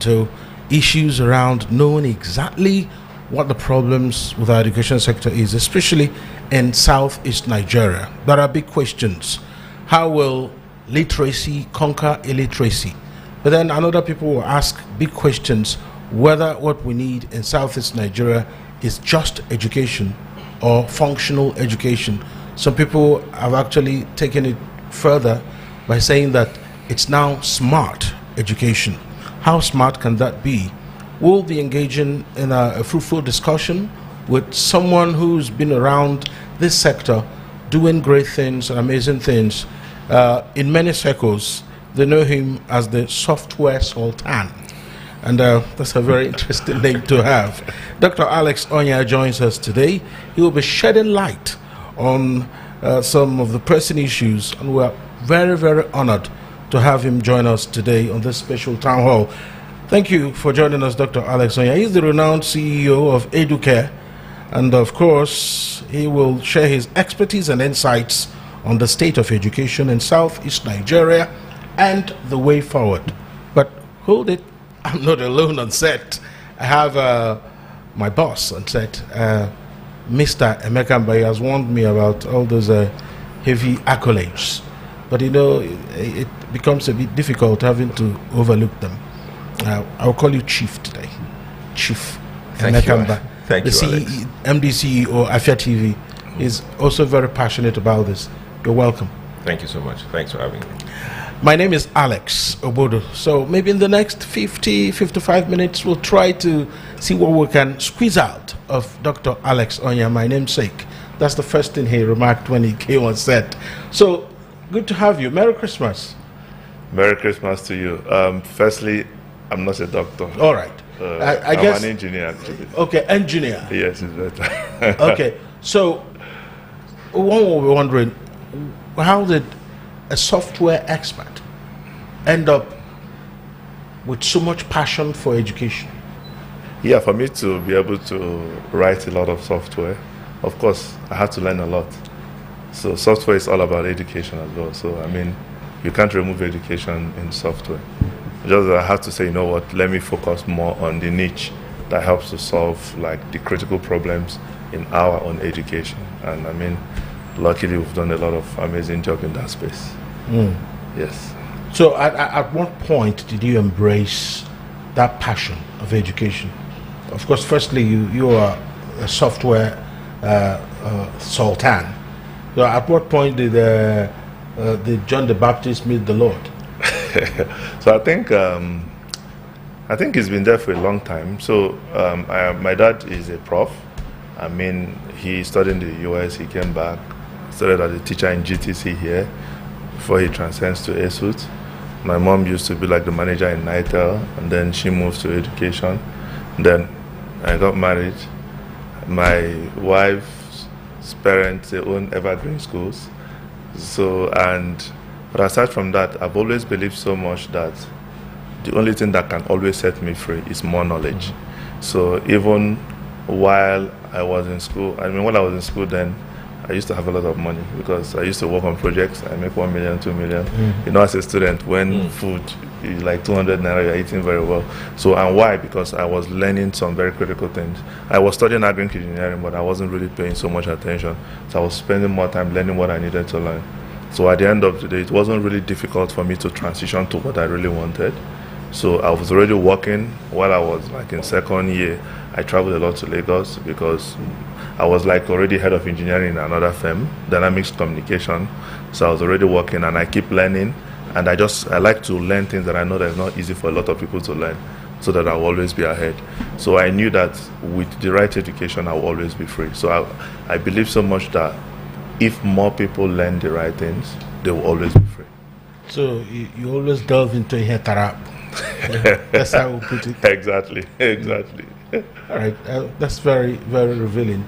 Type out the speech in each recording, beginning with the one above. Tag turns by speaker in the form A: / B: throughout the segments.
A: to issues around knowing exactly what the problems with our education sector is, especially in southeast Nigeria. There are big questions. How will literacy conquer illiteracy? But then another people will ask big questions whether what we need in southeast Nigeria is just education or functional education. Some people have actually taken it further by saying that it's now smart education. How smart can that be? We'll be engaging in a fruitful discussion with someone who's been around this sector doing great things and amazing things. In many circles, they know him as the software sultan. And that's a very interesting name to have. Dr. Alex Onya joins us today. He will be shedding light on some of the pressing issues, and we are very, very honored to have him join us today on this special town hall. Thank you for joining us, Dr. Alex Onya. He's the renowned CEO of EduCare, and of course, he will share his expertise and insights on the state of education in Southeast Nigeria and the way forward. But hold it, I'm not alone on set. I have my boss on set, Mr. Emeka Mbaye, has warned me about all those heavy accolades. But you know, it becomes a bit difficult having to overlook them. I'll call you Chief today. Chief Emeka Mbaye.
B: Thank you, Alex.
A: MD CEO Afia TV is also very passionate about this. You're welcome.
B: Thank you so much. Thanks for having me.
A: My name is Alex Obodo. So maybe in the next 55 minutes, we'll try to see what we can squeeze out of Dr. Alex Onya, my namesake. That's the first thing he remarked when he came on set. So, good to have you. Merry Christmas.
C: Merry Christmas to you. Firstly, I'm not a doctor.
A: All right.
C: I guess I'm an engineer, actually.
A: Okay, engineer.
C: Yes, it's better.
A: Okay, so one will be wondering, how did a software expert end up with so much passion for education?
C: Yeah, for me to be able to write a lot of software, of course, I had to learn a lot. So software is all about education as well. So, I mean, you can't remove education in software. Just I have to say, you know what, let me focus more on the niche that helps to solve like the critical problems in our own education. And I mean, luckily we've done a lot of amazing job in that space. Yes.
A: So at what point did you embrace that passion of education? Of course, firstly, you are a software sultan. So at what point did John the Baptist meet the Lord?
C: So I think it's been there for a long time. So my dad is a prof. I mean, he studied in the US, he came back, started as a teacher in GTC here before he transcends to ASUT. My mom used to be like the manager in NITEL, and then she moved to education. Then I got married. My wife's parents, they own evergreen schools. But aside from that, I've always believed so much that the only thing that can always set me free is more knowledge. So even while I was in school, when I was in school then, I used to have a lot of money because I used to work on projects. I make 1 million, 2 million. You know, as a student, when food is like 200 naira, you're eating very well. So, and why? Because I was learning some very critical things. I was studying agric engineering, but I wasn't really paying so much attention. So I was spending more time learning what I needed to learn. So at the end of the day, it wasn't really difficult for me to transition to what I really wanted. So I was already working while I was like in second year. I traveled a lot to Lagos because I was like already head of engineering in another firm, Dynamics Communication. So I was already working and I keep learning. And I like to learn things that I know that is not easy for a lot of people to learn so that I'll always be ahead. So I knew that with the right education, I will always be free. So I believe so much that if more people learn the right things, they will always be free.
A: So you always delve into a tarap. That's how we put it.
C: Exactly.
A: All right, that's very, very revealing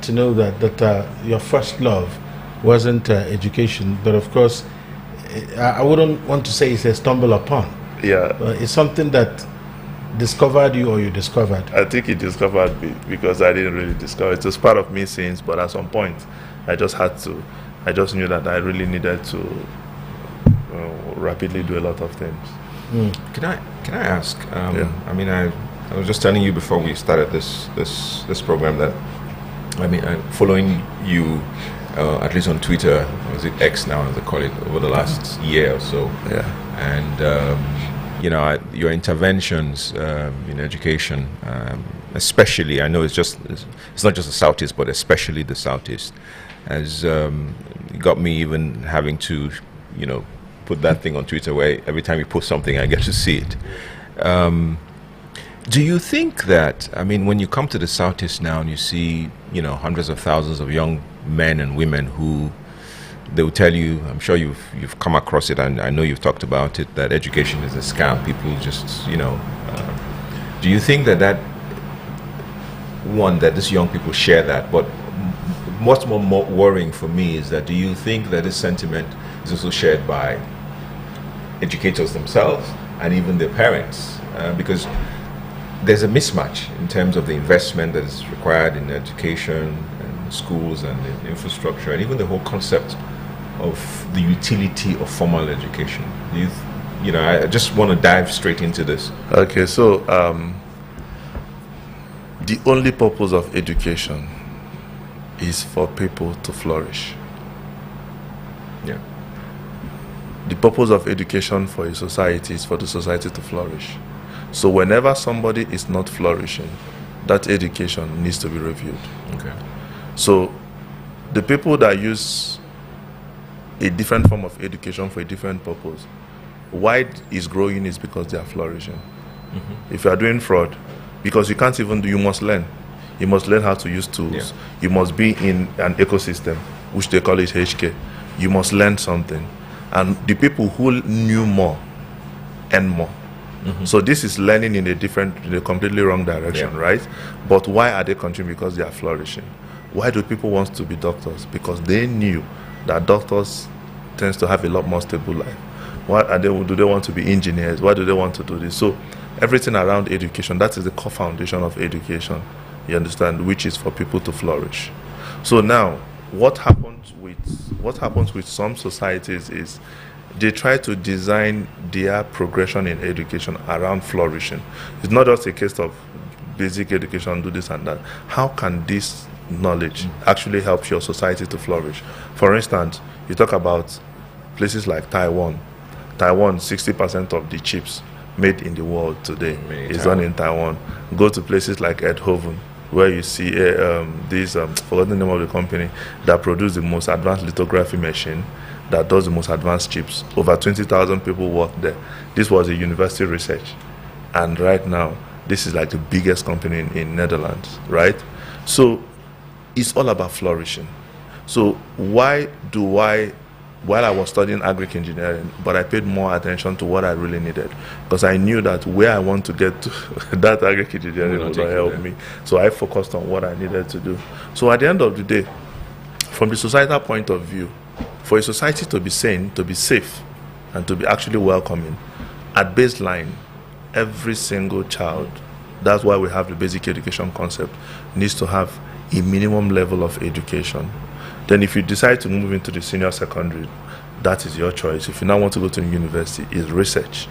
A: to know that your first love wasn't education, but of course, I wouldn't want to say it's a stumble upon.
C: Yeah.
A: It's something that discovered you or you discovered.
C: I think it discovered me because I didn't really discover it. It was part of me since, but at some point, I just knew that I really needed to rapidly do a lot of things.
B: Can I ask?
C: Yeah.
B: I mean, I was just telling you before we started this program that I mean, I'm following you at least on Twitter, or is it X now as they call it, over the last year or so.
C: Yeah.
B: And you know, your interventions in education, especially, I know it's not just the Southeast, but especially the Southeast, has got me even having to, you know, put that thing on Twitter where every time you post something, I get to see it. Do you think that, I mean, when you come to the Southeast now and you see, you know, hundreds of thousands of young men and women who, they will tell you, I'm sure you've come across it, and I know you've talked about it, that education is a scam. People just, you know, do you think that that these young people share that? But what's more worrying for me is that, do you think that this sentiment is also shared by educators themselves and even their parents? Because there's a mismatch in terms of the investment that is required in education and schools and the infrastructure, and even the whole concept of the utility of formal education. You know, I just want to dive straight into this.
C: Okay, so the only purpose of education is for people to flourish.
B: Yeah.
C: The purpose of education for a society is for the society to flourish. So whenever somebody is not flourishing, that education needs to be reviewed.
B: Okay.
C: So the people that use a different form of education for a different purpose, why it is growing is because they are flourishing. Mm-hmm. If you are doing fraud, because you can't even do, you must learn. You must learn how to use tools. Yeah. You must be in an ecosystem, which they call it HK. You must learn something. And the people who knew more earn more. Mm-hmm. So this is learning in a completely wrong direction, yeah. Right? But why are they continuing? Because they are flourishing. Why do people want to be doctors? Because they knew that doctors tends to have a lot more stable life. Do they want to be engineers? Why do they want to do this? So everything around education, that is the core foundation of education, you understand, which is for people to flourish. So now, what happens with some societies is they try to design their progression in education around flourishing. It's not just a case of basic education, do this and that. How can this knowledge actually help your society to flourish? For instance, you talk about places like Taiwan. Taiwan, 60% of the chips made in the world today is done in Taiwan. Go to places like Eindhoven, where you see forgotten the name of the company that produce the most advanced lithography machine that does the most advanced chips. Over 20,000 people work there. This was a university research. And right now, this is like the biggest company in Netherlands, right? So it's all about flourishing. So while I was studying agric engineering, but I paid more attention to what I really needed, because I knew that where I want to get to, that agric engineering would not help me. So I focused on what I needed to do. So at the end of the day, from the societal point of view, for a society to be sane, to be safe, and to be actually welcoming, at baseline, every single child, that's why we have the basic education concept, needs to have a minimum level of education. Then if you decide to move into the senior secondary, that is your choice. If you now want to go to university, it's research.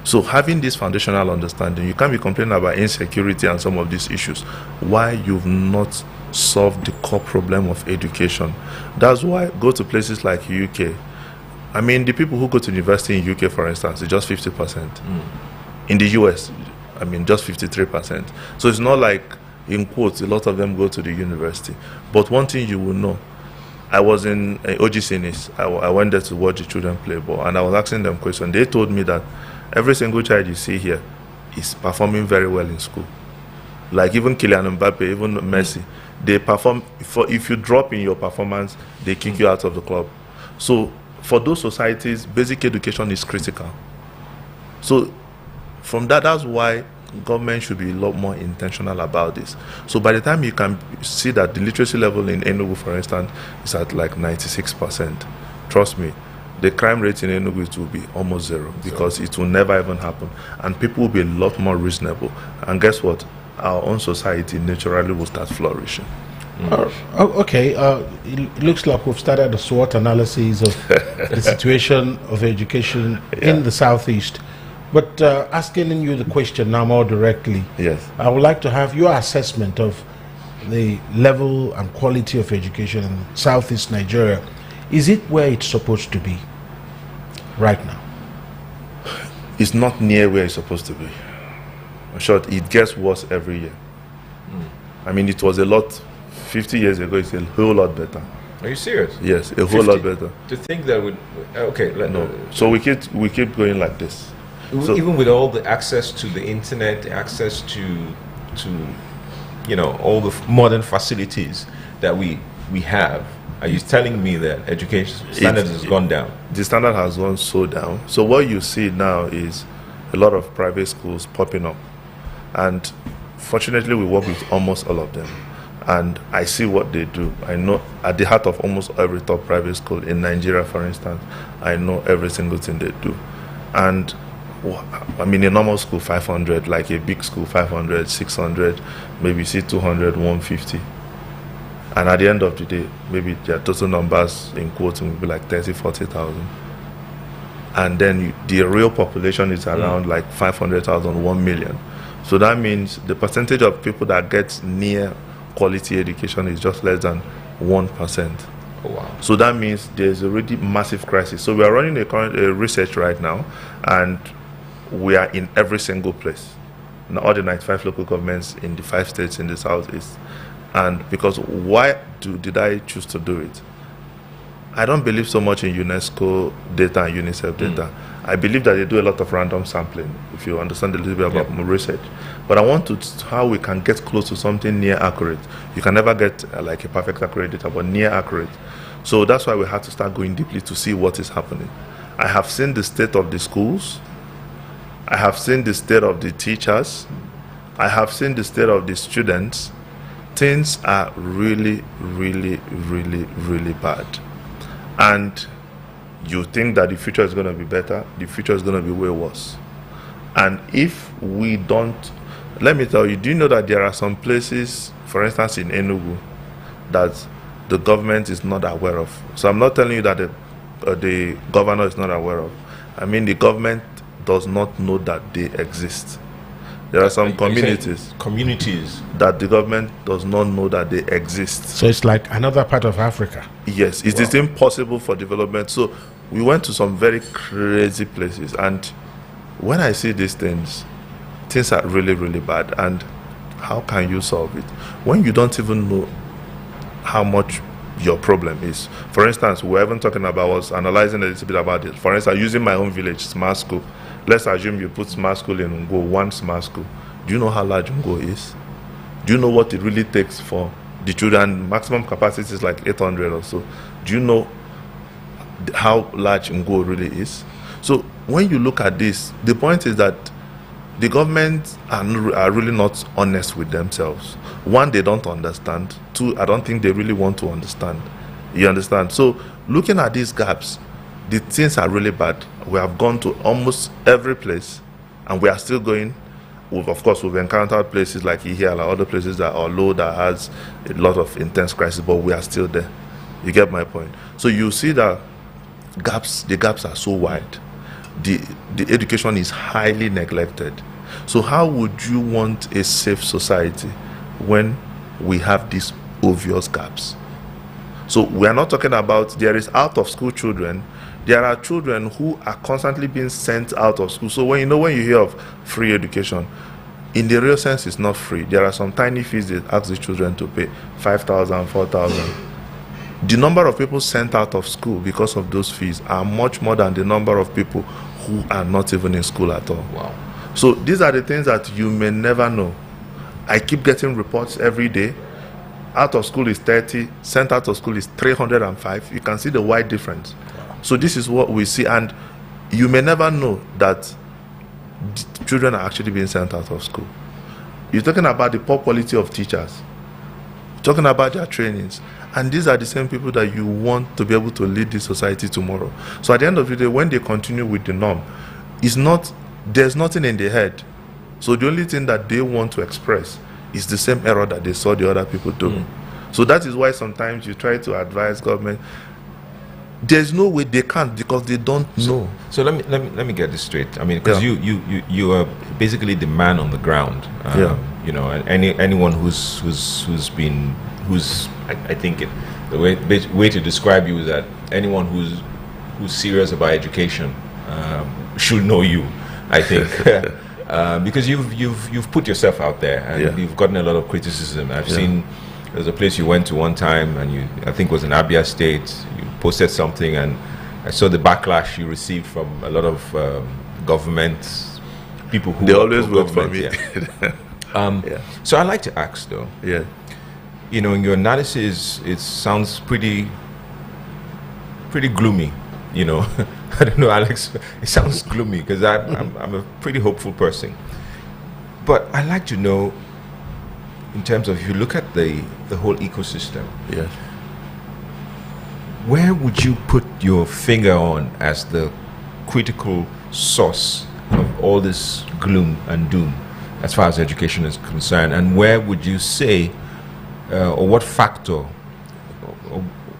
C: So having this foundational understanding, you can't be complaining about insecurity and some of these issues. Why you've not solved the core problem of education? That's why go to places like UK. I mean, the people who go to university in UK, for instance, is just 50%. In the US, I mean, just 53%. So it's not like, in quotes, a lot of them go to the university. But one thing you will know, I was in OGCNIS. I went there to watch the children play ball, and I was asking them questions. They told me that every single child you see here is performing very well in school. Like even Kylian Mbappe, even Messi, they perform. If you drop in your performance, they kick you out of the club. So for those societies, basic education is critical. So from that's why government should be a lot more intentional about this. So by the time you can see that the literacy level in Enugu, for instance, is at like 96%, trust me, the crime rate in Enugu will be almost zero, because it will never even happen. And people will be a lot more reasonable. And guess what? Our own society naturally will start flourishing.
A: Okay, it looks like we've started a SWOT analysis of the situation of education in the Southeast. But asking you the question now more directly,
C: Yes.
A: I would like to have your assessment of the level and quality of education in Southeast Nigeria. Is it where it's supposed to be right now?
C: It's not near where it's supposed to be. In short, it gets worse every year. I mean, it was a lot 50 years ago. It's a whole lot better.
B: Are you serious?
C: Yes, a whole lot better.
B: To think that would
C: No. So we keep going like this. So,
B: even with all the access to the internet, access to all the modern facilities that we have, are you telling me that education standards has gone down?
C: The standard has gone so down. So what you see now is a lot of private schools popping up, and fortunately we work with almost all of them, and I see what they do. I know at the heart of almost every top private school in Nigeria, for instance, I know every single thing they do. And I mean, a normal school 500, like a big school 500, 600, maybe see 200, 150. And at the end of the day, maybe their total numbers in quotes will be like 30, 40,000. And then the real population is around like 500,000, 1 million. So that means the percentage of people that get near quality education is just less than 1%.
B: Oh, wow.
C: So that means there's already massive crisis. So we are running a research right now, and we are in every single place. In all the 95 local governments in the 5 states in the southeast. And because why did I choose to do it? I don't believe so much in UNESCO data and UNICEF data. I believe that they do a lot of random sampling, if you understand a little bit about research. But I want to how we can get close to something near accurate. You can never get like a perfect accurate data, but near accurate. So that's why we have to start going deeply to see what is happening. I have seen the state of the schools. I have seen the state of the teachers. I have seen the state of the students. Things are really, really, really, really bad. And you think that the future is going to be better, the future is going to be way worse. And if we don't, let me tell you, do you know that there are some places, for instance in Enugu, that the government is not aware of? So I'm not telling you that the governor is not aware of. I mean, the government does not know that they exist. There are some communities that the government does not know that they exist.
A: So it's like another part of Africa.
C: Yes, it is impossible for development. So we went to some very crazy places, and when I see these things are really, really bad. And how can you solve it when you don't even know how much your problem is? For instance, we haven't talking about, I was analyzing a little bit about it. For instance, using my own village, smart school. Let's assume you put smart school in Ngo, one smart school. Do you know how large Ngo is? Do you know what it really takes for the children? Maximum capacity is like 800 or so. Do you know how large Ngo really is? So when you look at this, the point is that the government are really not honest with themselves. One, they don't understand. Two, I don't think they really want to understand. You understand? So looking at these gaps, the things are really bad. We have gone to almost every place, and we are still going. Of course, we've encountered places like Ihiala, other places that are low, that has a lot of intense crisis, but we are still there. You get my point? So you see that the gaps are so wide. The education is highly neglected. So how would you want a safe society when we have these obvious gaps? So we are not talking about there is out of school children. There are children who are constantly being sent out of school. So when you hear of free education, in the real sense, it's not free. There are some tiny fees they ask the children to pay, 5,000, 4,000. The number of people sent out of school because of those fees are much more than the number of people who are not even in school at all.
B: Wow.
C: So these are the things that you may never know. I keep getting reports every day. Out of school is 30, sent out of school is 305. You can see the wide difference. So this is what we see, and you may never know that children are actually being sent out of school. You're talking about the poor quality of teachers, talking about their trainings, and these are the same people that you want to be able to lead this society tomorrow. So at the end of the day, when they continue with the norm, there's nothing in their head. So the only thing that they want to express is the same error that they saw the other people do. So that is why sometimes you try to advise government, there's no way they can't because they don't know.
B: So let me get this straight. I mean, because you are basically the man on the ground. You know, and anyone I think the way to describe you is that anyone who's serious about education should know you. I think because you've put yourself out there and you've gotten a lot of criticism. I've seen. There's a place you went to one time, and I think it was in Abia State. You posted something, and I saw the backlash you received from a lot of government people who
C: they always work for me.
B: So I'd like to ask, though.
C: Yeah.
B: You know, in your analysis, it sounds pretty gloomy. You know, I don't know, Alex. It sounds gloomy because I'm a pretty hopeful person. But I'd like to know, in terms of, if you look at the whole ecosystem, where would you put your finger on as the critical source of all this gloom and doom as far as education is concerned? And where would you say, or what factor,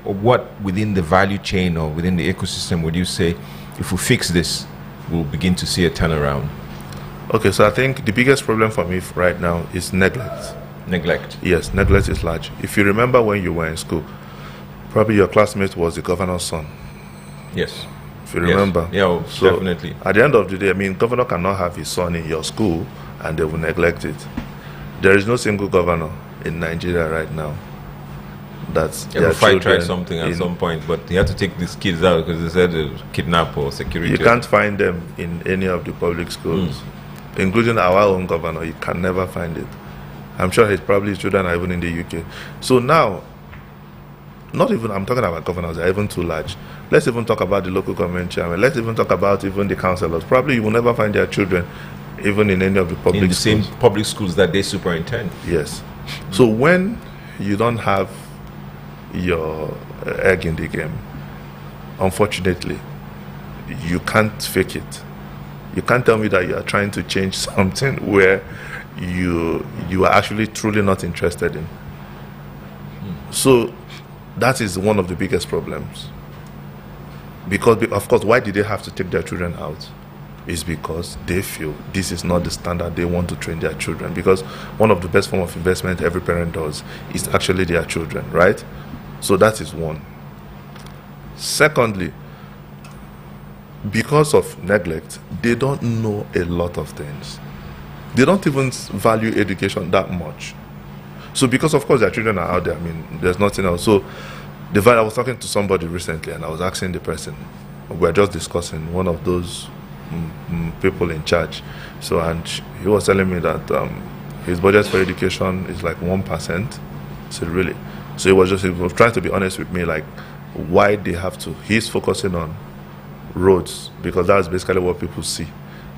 B: or what within the value chain or within the ecosystem would you say, if we fix this, we'll begin to see a turnaround?
C: Okay, so I think the biggest problem for me right now is neglect.
B: Neglect.
C: Yes, neglect is large. If you remember when you were in school, probably your classmate was the governor's son.
B: Yes.
C: If you remember.
B: Yeah,
C: so
B: definitely.
C: At the end of the day, I mean, governor cannot have his son in your school and they will neglect it. There is no single governor in Nigeria right now that's
B: tried something at some point, but he had to take these kids out because they said they kidnap or security.
C: You can't find them in any of the public schools, including our own governor. You can never find it. I'm sure his children are even in the UK. So now, I'm talking about governors, they're even too large. Let's even talk about the local government chairman. Let's even talk about even the councillors. Probably you will never find their children even in any of the public schools.
B: In the same public schools that they superintend.
C: Yes. So when you don't have your egg in the game, unfortunately, you can't fake it. You can't tell me that you are trying to change something where you are actually truly not interested in. So that is one of the biggest problems. Because of course, why did they have to take their children out? Is because they feel this is not the standard they want to train their children. Because one of the best form of investment every parent does is actually their children, right? So that is one. Secondly, because of neglect, they don't know a lot of things. They don't even value education that much. So because of course their children are out there, I mean, there's nothing else. So I was talking to somebody recently and I was asking the person, we were just discussing, one of those people in charge. So, and he was telling me that his budget for education is like 1%. So really, so he was trying to be honest with me, like why they have to. He's focusing on roads because that's basically what people see.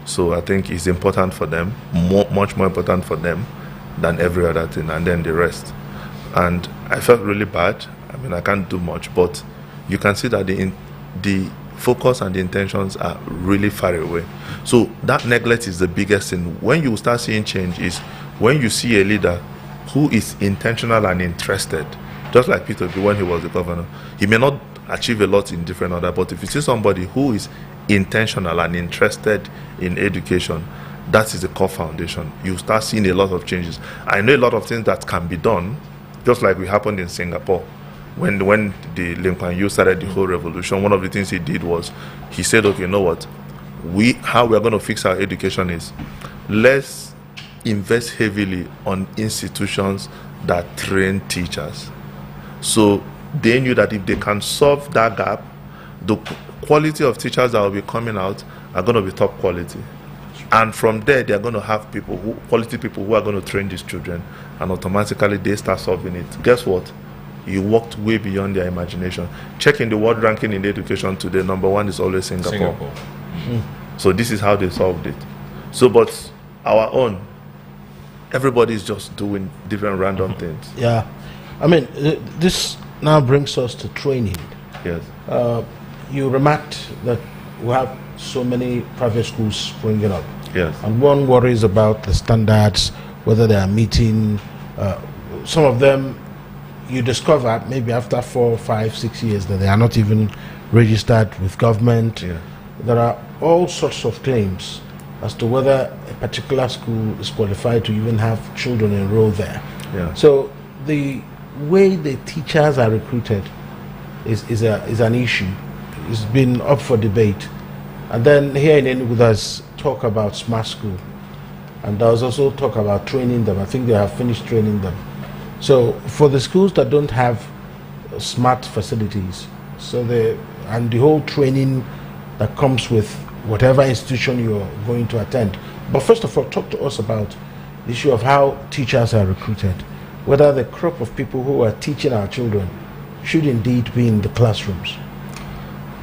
C: So I think it's important for them, much more important for them than every other thing, and then the rest. And I felt really bad. I mean, I can't do much, but you can see that the focus and the intentions are really far away. So that neglect is the biggest thing. When you start seeing change is when you see a leader who is intentional and interested, just like Peter B when he was the governor. He may not achieve a lot in different order, but if you see somebody who is intentional and interested in education, that is the core foundation. You start seeing a lot of changes. I know a lot of things that can be done, just like it happened in Singapore. When the Lee Kuan Yew started the whole revolution, one of the things he did was, he said, okay, you know what? How we are going to fix our education is, let's invest heavily on institutions that train teachers. So they knew that if they can solve that gap, the quality of teachers that will be coming out are going to be top quality. And from there, they are going to have quality people who are going to train these children, and automatically they start solving it. Guess what? You walked way beyond their imagination. Checking the world ranking in education today, number one is always Singapore. Mm-hmm. So this is how they solved it. So, but our own, everybody is just doing different random things.
A: Yeah. I mean, this now brings us to training.
C: Yes.
A: You remarked that we have so many private schools springing up.
C: Yes.
A: And one worries about the standards, whether they are meeting. Some of them, you discover maybe after 4, 5, 6 years that they are not even registered with government.
C: Yeah.
A: There are all sorts of claims as to whether a particular school is qualified to even have children enrolled there.
C: Yeah.
A: So the way the teachers are recruited is an issue. It's been up for debate. And then here in Enugu, there's talk about smart school. And there's also talk about training them. I think they have finished training them. So for the schools that don't have smart facilities, and the whole training that comes with whatever institution you're going to attend. But first of all, talk to us about the issue of how teachers are recruited, whether the crop of people who are teaching our children should indeed be in the classrooms.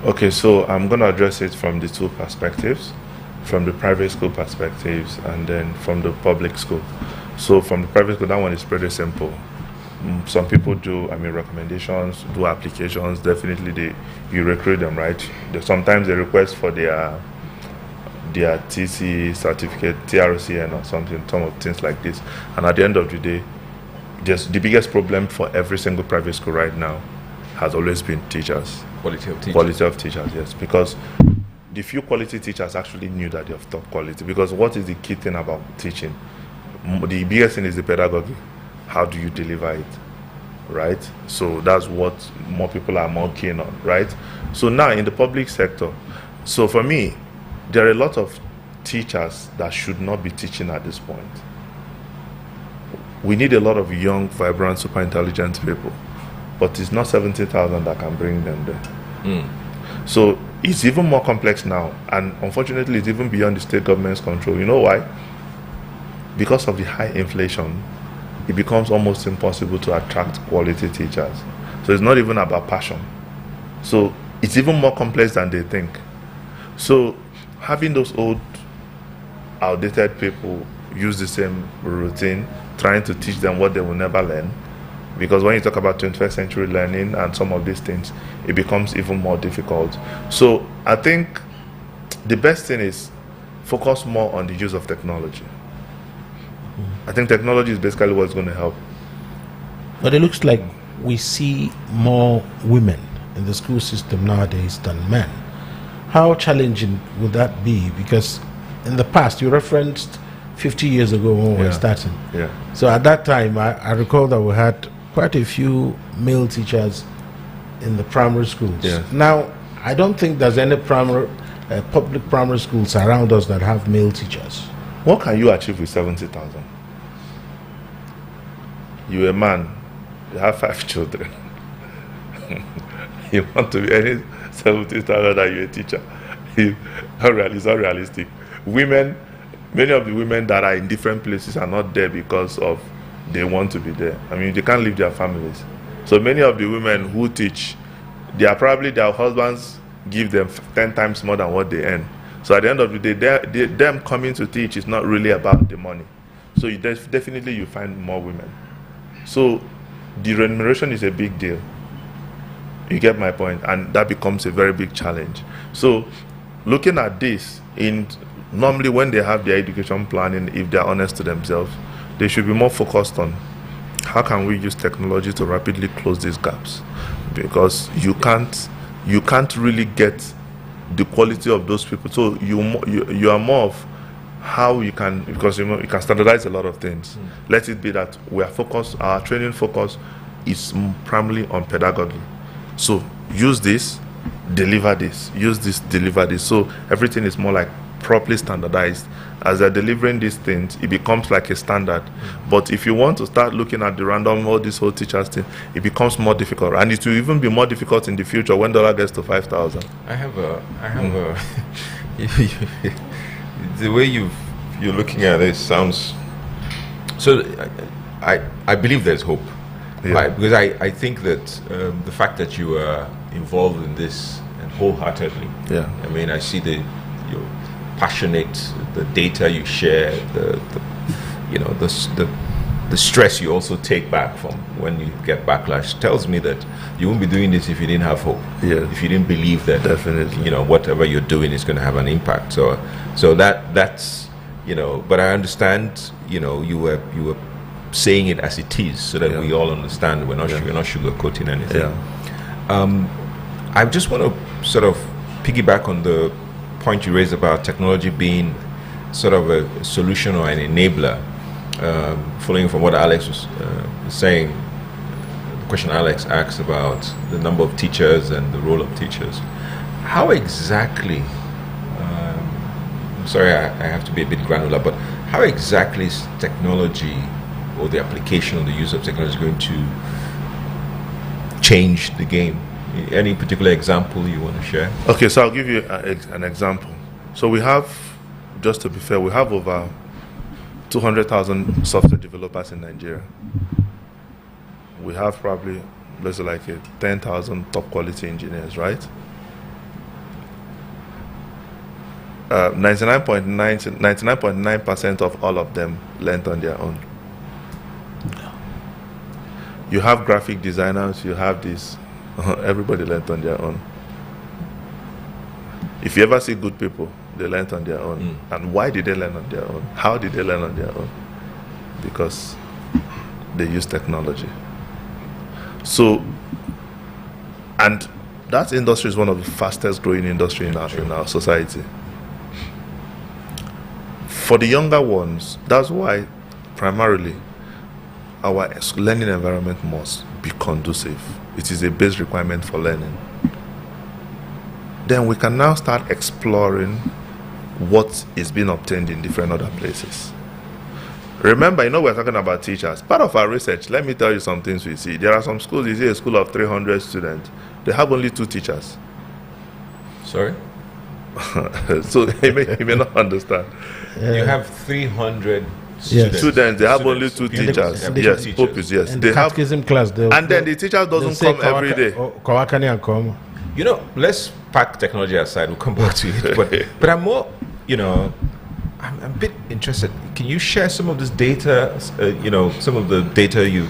C: Okay, so I'm going to address it from the two perspectives, from the private school perspectives and then from the public school. So from the private school, that one is pretty simple. Some people do, recommendations, do applications. Definitely, you recruit them, right? Sometimes they request for their TC certificate, TRCN or something, some of things like this. And at the end of the day, just the biggest problem for every single private school right now has always been teachers.
B: Quality of teachers.
C: Quality of teachers, yes. Because the few quality teachers actually knew that they have top quality. Because what is the key thing about teaching? The biggest thing is the pedagogy. How do you deliver it, right? So that's what more people are more keen on, right? So now in the public sector, so for me, there are a lot of teachers that should not be teaching at this point. We need a lot of young, vibrant, super intelligent people, but it's not 70,000 that can bring them there. So it's even more complex now, and unfortunately it's even beyond the state government's control. You know why? Because of the high inflation, it becomes almost impossible to attract quality teachers. So it's not even about passion. So it's even more complex than they think. So having those old, outdated people use the same routine, trying to teach them what they will never learn, because when you talk about 21st century learning and some of these things, it becomes even more difficult. So I think the best thing is focus more on the use of technology. I think technology is basically what's going to help.
A: But it looks like we see more women in the school system nowadays than men. How challenging would that be? Because in the past, you referenced 50 years ago when we were starting.
C: Yeah.
A: So at that time, I recall that we had quite a few male teachers in the primary schools.
C: Yeah.
A: Now, I don't think there's any public primary schools around us that have male teachers.
C: What can you achieve with 70,000? You're a man, you have 5 children. You want to be earning 70,000 and you're a teacher. It's not realistic. Women, many of the women that are in different places are not there because of they want to be there. They can't leave their families. So many of the women who teach, they are probably their husbands give them 10 times more than what they earn. So at the end of the day, them coming to teach is not really about the money. So definitely you find more women. So the remuneration is a big deal. You get my point? And that becomes a very big challenge. So looking at this, normally when they have their education planning, if they're honest to themselves, they should be more focused on how can we use technology to rapidly close these gaps. Because you can't really get the quality of those people. So you are more of how you can, because you can standardize a lot of things. Let it be that we are focused, our training focus is primarily on pedagogy. So use this, deliver this, use this, deliver this. So everything is more like properly standardized. As they're delivering these things, it becomes like a standard. But if you want to start looking at the random, all this whole teachers thing, it becomes more difficult. And it will even be more difficult in the future when dollar gets to 5,000.
B: I have a the way you're looking at this sounds so. I believe there's hope, right? Because I think that the fact that you are involved in this and wholeheartedly. I see you're passionate, the data you share, the stress you also take back from when you get backlash tells me that you won't be doing this if you didn't have hope. If you didn't believe that
C: definitely,
B: whatever you're doing is going to have an impact. So that's but I understand, you were saying it as it is so that we all understand. We're not sugarcoating anything. I just want to sort of piggyback on the point you raised about technology being sort of a solution or an enabler, following from what Alex was saying, the question Alex asked about the number of teachers and the role of teachers. How exactly, I'm sorry I have to be a bit granular, but how exactly is technology or the application or the use of technology going to change the game? Any particular example you want to share?
C: Okay, so I'll give you an example. So we have, just to be fair, we have over 200,000 software developers in Nigeria. We have probably, let's say, like 10,000 top quality engineers, right? 99.9% of all of them learned on their own. You have graphic designers, you have this, everybody learned on their own. If you ever see good people, they learned on their own. And why did they learn on their own? How did they learn on their own? Because they use technology. So, and that industry is one of the fastest growing industry in our society. For the younger ones, that's why primarily our learning environment must be conducive. It is a base requirement for learning. Then we can now start exploring what is being obtained in different other places. Remember, we're talking about teachers. Part of our research, let me tell you some things we see. There are some schools, you see a school of 300 students, they have only 2 teachers.
B: Sorry?
C: So you may not understand.
B: You have 300
C: students, they have only 2 teachers. Yes, pupils, yes.
A: In
C: They
A: the catechism class,
C: and then the teacher doesn't come every day.
A: Kawakani and come.
B: Let's pack technology aside. We'll come back to it. But I'm more, I'm a bit interested. Can you share some of this data? Some of the data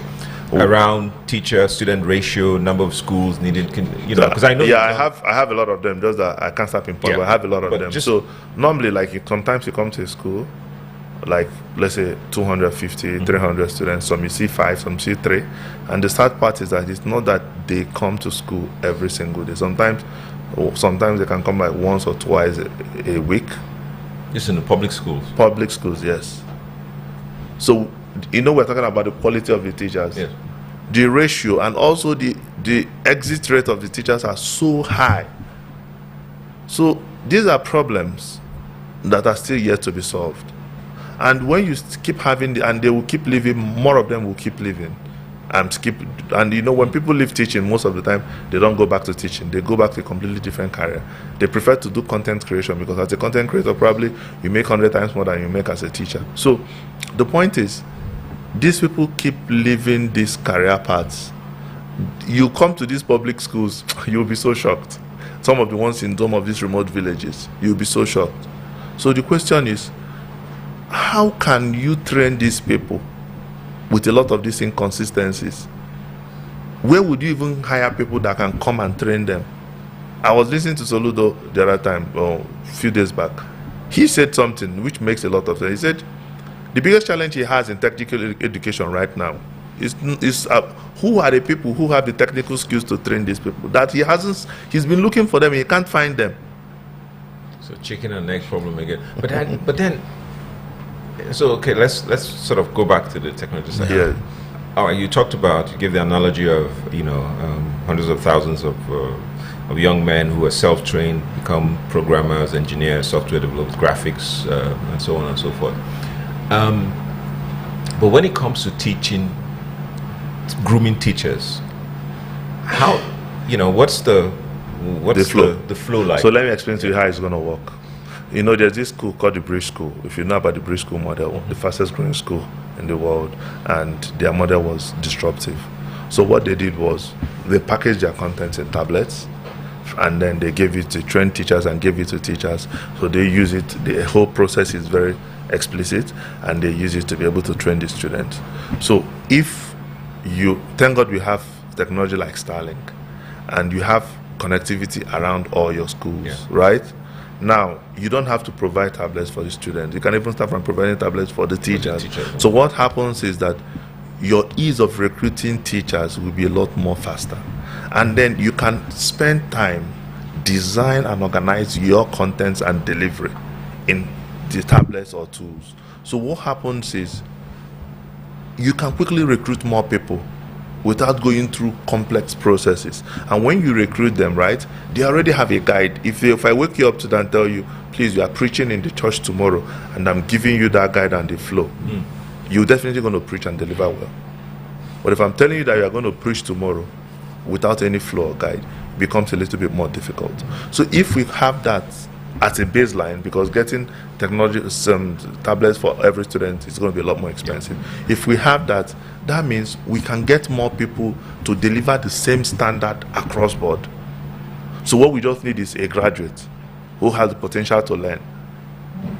B: around teacher-student ratio, number of schools needed. Because I know.
C: Yeah, I have a lot of them. Just that I can't start pinpoint. But I have a lot of them. So normally, sometimes you come to a school, like let's say 250, 300 students. Some you see 5, some see 3. And the sad part is that it's not that they come to school every single day. Sometimes they can come like once or twice a week.
B: Just in the public schools?
C: Public schools, yes. So, we're talking about the quality of the teachers.
B: Yes.
C: The ratio and also the exit rate of the teachers are so high. So, these are problems that are still yet to be solved. And when you keep having, and they will keep leaving, more of them will keep leaving. When people leave teaching, most of the time they don't go back to teaching. They go back to a completely different career. They prefer to do content creation, because as a content creator, probably you make 100 times more than you make as a teacher. So the point is, these people keep leaving these career paths. You come to these public schools, you'll be so shocked. Some of the ones in some of these remote villages, you'll be so shocked. So the question is, how can you train these people with a lot of these inconsistencies? Where would you even hire people that can come and train them? I was listening to Soludo the other time, a few days back. He said something which makes a lot of sense. He said the biggest challenge he has in technical education right now is who are the people who have the technical skills to train these people? That he's been looking for them, he can't find them.
B: So chicken and egg problem again. But then so okay, let's sort of go back to the technology side.
C: Yeah.
B: All right, you gave the analogy of hundreds of thousands of young men who are self-trained, become programmers, engineers, software developers, graphics, and so on and so forth. But when it comes to grooming teachers, how what's the flow like?
C: So let me explain to you how it's going to work. There's this school called the Bridge School. If you know about the Bridge School model, the fastest growing school in the world, and their model was disruptive. So what they did was they packaged their content in tablets, and then they gave it to trained teachers and gave it to teachers. So they use it. The whole process is very explicit, and they use it to be able to train the students. So thank God we have technology like Starlink, and you have connectivity around all your schools, right? Now, you don't have to provide tablets for the students. You can even start from providing tablets for the teachers. So what happens is that your ease of recruiting teachers will be a lot more faster. And then you can spend time design and organize your contents and delivery in the tablets or tools. So what happens is you can quickly recruit more people without going through complex processes. And when you recruit them, right, they already have a guide. If I wake you up today and tell you, please, you are preaching in the church tomorrow, and I'm giving you that guide and the flow, you're definitely going to preach and deliver well. But if I'm telling you that you are going to preach tomorrow without any flow or guide, it becomes a little bit more difficult. So if we have that as a baseline, because getting technology tablets for every student is going to be a lot more expensive. If we have that, that means we can get more people to deliver the same standard across board. So what we just need is a graduate who has the potential to learn.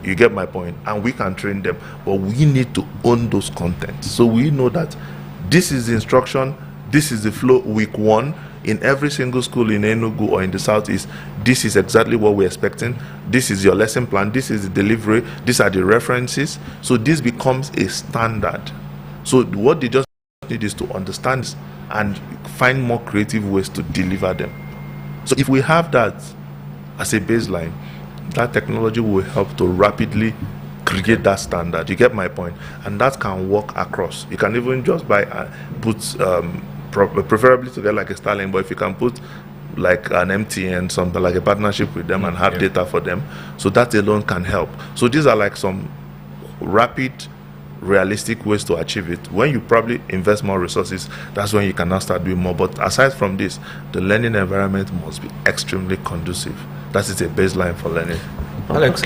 C: You get my point? And we can train them, but we need to own those contents. So we know that this is the instruction, this is the flow week 1. In every single school in Enugu or in the Southeast, this is exactly what we're expecting. This is your lesson plan, this is the delivery, these are the references. So this becomes a standard. So what they just need is to understand and find more creative ways to deliver them. So if we have that as a baseline, that technology will help to rapidly create that standard. You get my point? And that can work across. You can even just preferably to get like a Starlink, but if you can put like an MTN, something like a partnership with them and have data for them, so that alone can help. So these are like some rapid, realistic ways to achieve it. When you probably invest more resources, that's when you can now start doing more. But aside from this, the learning environment must be extremely conducive. That is a baseline for learning.
B: Alex,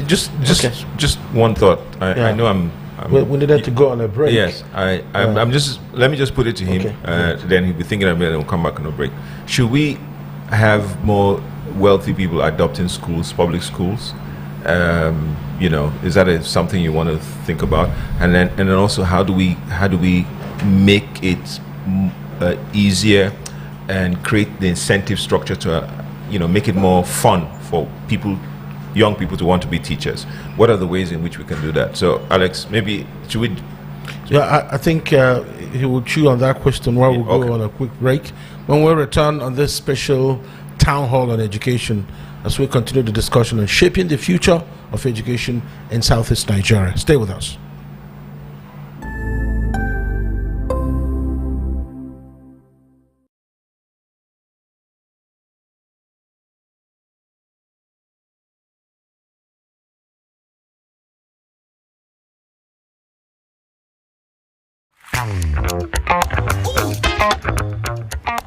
B: just one thought. I know
A: we needed to go on a break.
B: Yes, I'm just. Let me just put it to him.
A: Okay.
B: Then he'll be thinking about it and we'll come back on a break. Should we have more wealthy people adopting schools, public schools? Is that something you want to think about? And then also, how do we make it easier and create the incentive structure to make it more fun for young people to want to be teachers? What are the ways in which we can do that? So, Alex, maybe should we?
A: Yeah, I think he will chew on that question while we go on a quick break. When we return on this special town hall on education, as we continue the discussion on shaping the future of education in Southeast Nigeria. Stay with us.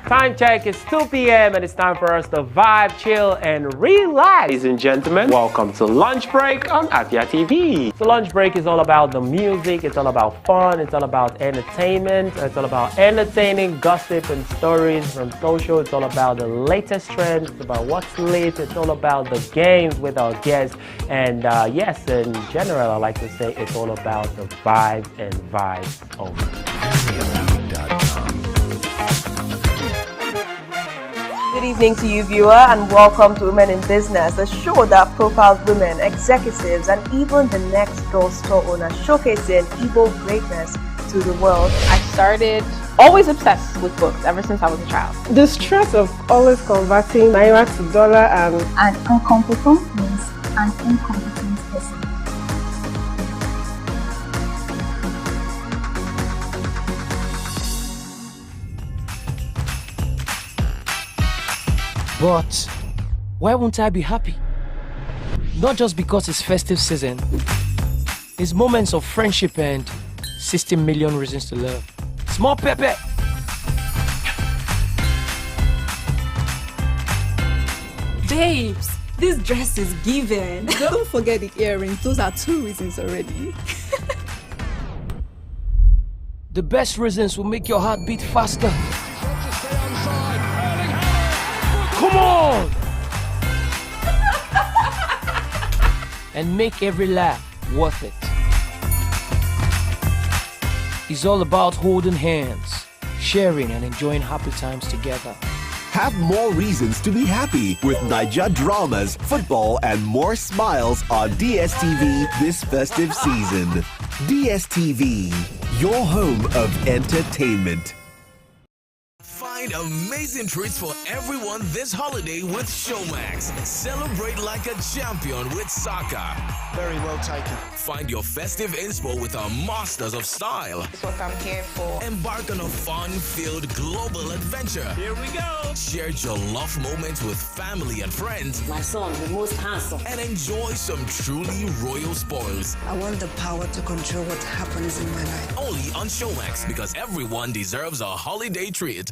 D: Time check, it's 2 p.m. and it's time for us to vibe, chill, and relax. Ladies and gentlemen, welcome to Lunch Break on Apia TV. So Lunch Break is all about the music, it's all about fun, it's all about entertainment, it's all about entertaining gossip and stories from social, it's all about the latest trends, it's about what's lit, it's all about the games with our guests, and yes, in general, I like to say it's all about the vibes and vibes only.
E: Good evening to you, viewer, and welcome to Women in Business, a show that profiles women, executives, and even the next door store owners, showcasing Igbo greatness to the world.
F: I started always obsessed with books ever since I was a child.
G: The stress of always converting naira to dollar and
H: an incompetent means an incompetent person.
I: But why won't I be happy? Not just because it's festive season. It's moments of friendship and 60 million reasons to love. Small Pepe!
J: Babes, this dress is given.
K: Don't forget the earrings. Those are 2 reasons already.
I: The best reasons will make your heart beat faster. Come on! And make every laugh worth it. It's all about holding hands, sharing and enjoying happy times together.
L: Have more reasons to be happy with Naija dramas, football, and more smiles on DSTV this festive season. DSTV, your home of entertainment.
M: Find amazing treats for everyone this holiday with Showmax. Celebrate like a champion with soccer.
N: Very well taken.
M: Find your festive inspo with our masters of style.
O: That's what I'm here for.
M: Embark on a fun-filled global adventure.
O: Here we go.
M: Share jollof moments with family and friends.
P: My son, the most handsome.
M: And enjoy some truly royal spoils.
Q: I want the power to control what happens in my life.
M: Only on Showmax, because everyone deserves a holiday treat.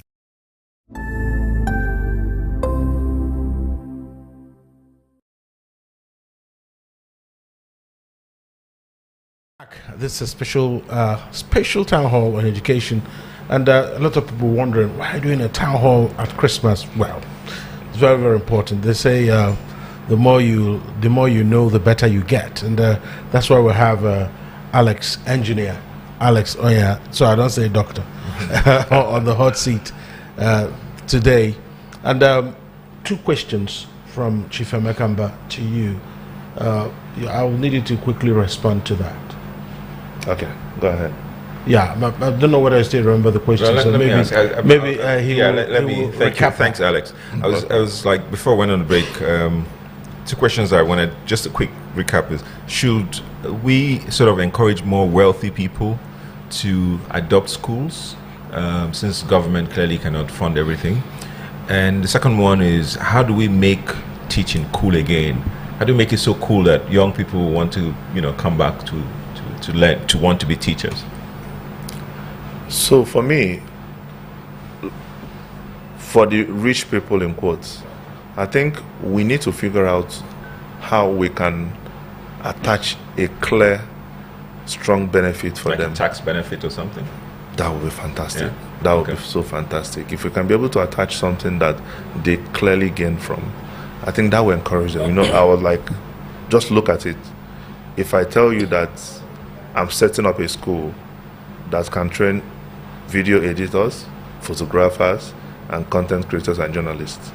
A: This is a special town hall on education, and a lot of people wondering why are you doing a town hall at Christmas. Well, it's very, very important. They say the more you know, the better you get, and that's why we have Alex, engineer Alex. Oh yeah, so I don't say doctor on the hot seat today. And 2 questions from Chief Emekamba to you. I will need you to quickly respond to that.
C: Okay, go ahead.
A: Yeah, I don't know whether I still remember the question.
B: Well,
A: so
B: let me ask.
A: recap.
B: Thanks, Alex. I was like, before I went on the break, 2 questions I wanted, just a quick recap is, should we sort of encourage more wealthy people to adopt schools, since government clearly cannot fund everything? And the second one is, how do we make teaching cool again? How do we make it so cool that young people want to, come back to learn, to want to be teachers?
C: So for me, for the rich people in quotes, I think we need to figure out how we can attach a clear, strong benefit for
B: like
C: them.
B: A tax benefit or something?
C: That would be fantastic.
B: Yeah.
C: That would be so fantastic. If we can be able to attach something that they clearly gain from, I think that will encourage them. I was like, just look at it. If I tell you that I'm setting up a school that can train video editors, photographers, and content creators and journalists,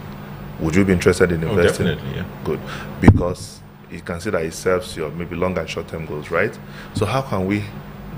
C: would you be interested in investing?
B: Definitely, yeah.
C: Good. Because you can see that it serves your maybe long and short-term goals, right? So how can we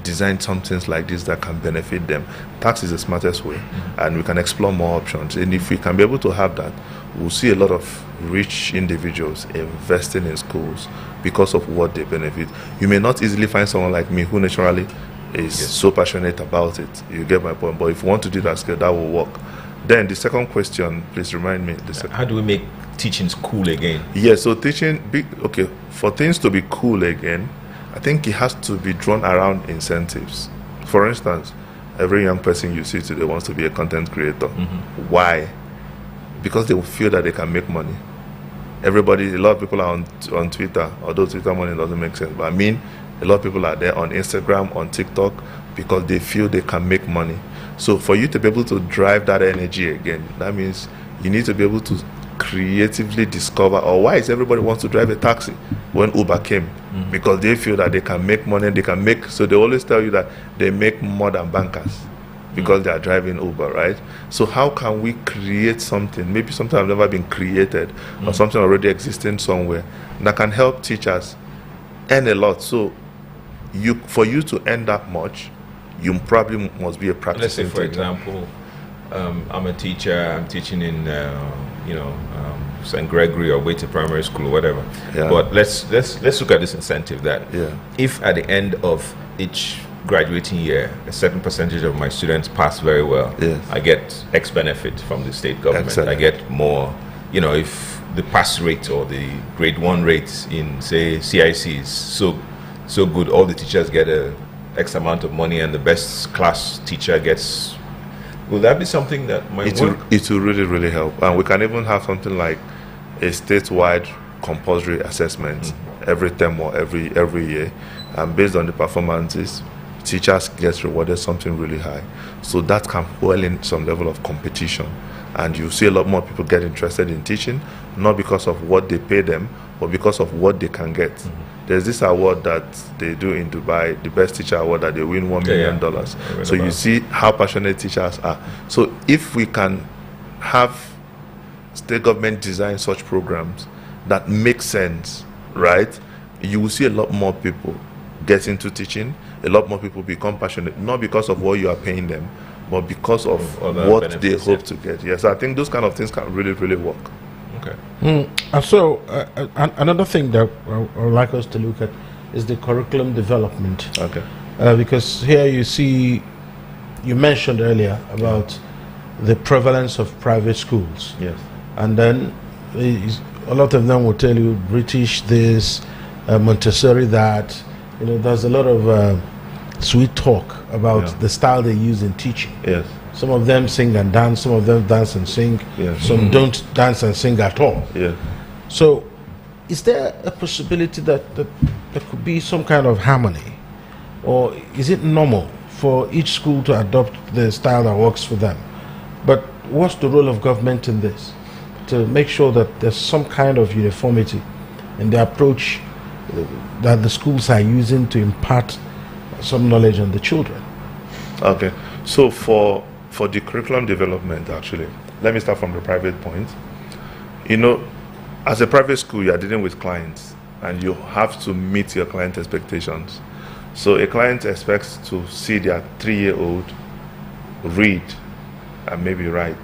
C: design some things like this that can benefit them? Tax is the smartest way, and we can explore more options. And if we can be able to have that, we'll see a lot of rich individuals investing in schools because of what they benefit. You may not easily find someone like me who naturally is so passionate about it. You get my point. But if you want to do that scale, that will work. Then the second question, please remind me.
B: How do we make teaching cool again?
C: Yeah, so teaching, for things to be cool again, I think it has to be drawn around incentives. For instance, every young person you see today wants to be a content creator. Why? Because they will feel that they can make money. A lot of people are on Twitter, although Twitter money doesn't make sense. But I mean, a lot of people are there on Instagram, on TikTok, because they feel they can make money. So for you to be able to drive that energy again, that means you need to be able to creatively discover, or why is everybody wants to drive a taxi when Uber came? Because they feel that they can make money, so they always tell you that they make more than bankers because they are driving Uber, right? So how can we create something, maybe something have never been created, or something already existing somewhere, that can help teachers earn a lot? So for you to earn that much, you probably must be a practicing
B: teacher. Let's say, for
C: teacher.
B: example, I'm a teacher, I'm teaching in St. Gregory or Waite Primary School or whatever.
C: Yeah.
B: But let's look at this incentive that if at the end of each graduating year a certain percentage of my students pass very well, I get X benefit from the state government.
C: Excellent.
B: I get more, if the pass rate or the grade 1 rate in, say, CIC is so good, all the teachers get a X amount of money and the best class teacher gets. Will that be something that might work?
C: It will really, really help. And we can even have something like a statewide compulsory assessment every term or every year. And based on the performances, teachers get rewarded something really high. So that can fuel in some level of competition. And you see a lot more people get interested in teaching, not because of what they pay them, but because of what they can get. There's this award that they do in Dubai, the best teacher award, that they win $1 million. So you see how passionate teachers are. So if we can have state government design such programs that make sense, right, you will see a lot more people get into teaching, a lot more people become passionate, not because of what you are paying them, but because of what they hope to get. Yes, I think those kind of things can really, really work.
B: Okay.
A: So another thing that I would like us to look at is the curriculum development.
C: Okay.
A: Because here you mentioned earlier about the prevalence of private schools.
C: Yes.
A: And then a lot of them will tell you British this, Montessori that. There's a lot of sweet talk about the style they use in teaching.
C: Yes.
A: Some of them sing and dance, some of them dance and sing, some don't dance and sing at all.
C: Yeah.
A: So is there a possibility that there could be some kind of harmony? Or is it normal for each school to adopt the style that works for them? But what's the role of government in this? To make sure that there's some kind of uniformity in the approach that the schools are using to impart some knowledge on the children.
C: Okay. So for the curriculum development, actually, let me start from the private point. As a private school, you are dealing with clients, and you have to meet your client expectations. So a client expects to see their 3-year-old read and maybe write.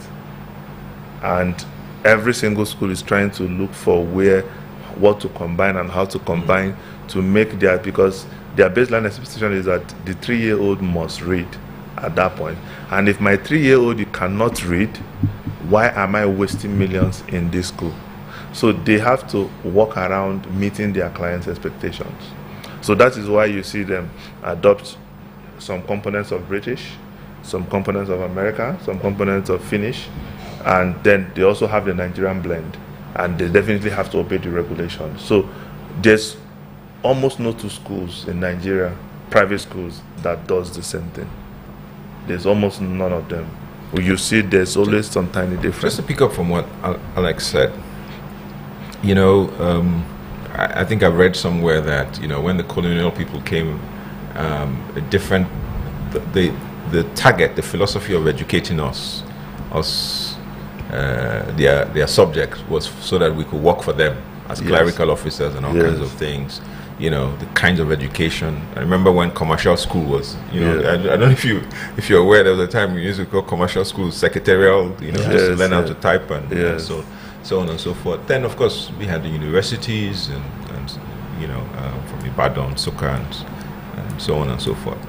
C: And every single school is trying to look for what to combine and how to combine to make because their baseline expectation is that the 3-year-old must read at that point. And if my 3-year-old cannot read, why am I wasting millions in this school? So they have to walk around meeting their clients' expectations. So that is why you see them adopt some components of British, some components of America, some components of Finnish, and then they also have the Nigerian blend, and they definitely have to obey the regulations. So there's almost no two schools in Nigeria, private schools, that does the same thing. There's almost none of them. You see there's always some tiny difference.
B: Just to pick up from what Alex said, I think I read somewhere that when the colonial people came, the target, the philosophy of educating us, their subject was so that we could work for them as clerical officers and all kinds of things. The kinds of education. I remember when commercial school was, I don't know if you're aware, there was a time we used to call commercial school secretarial, just to learn how to type and so on and so forth. Then, of course, we had the universities and from Ibadan, Soka, and so on and so forth.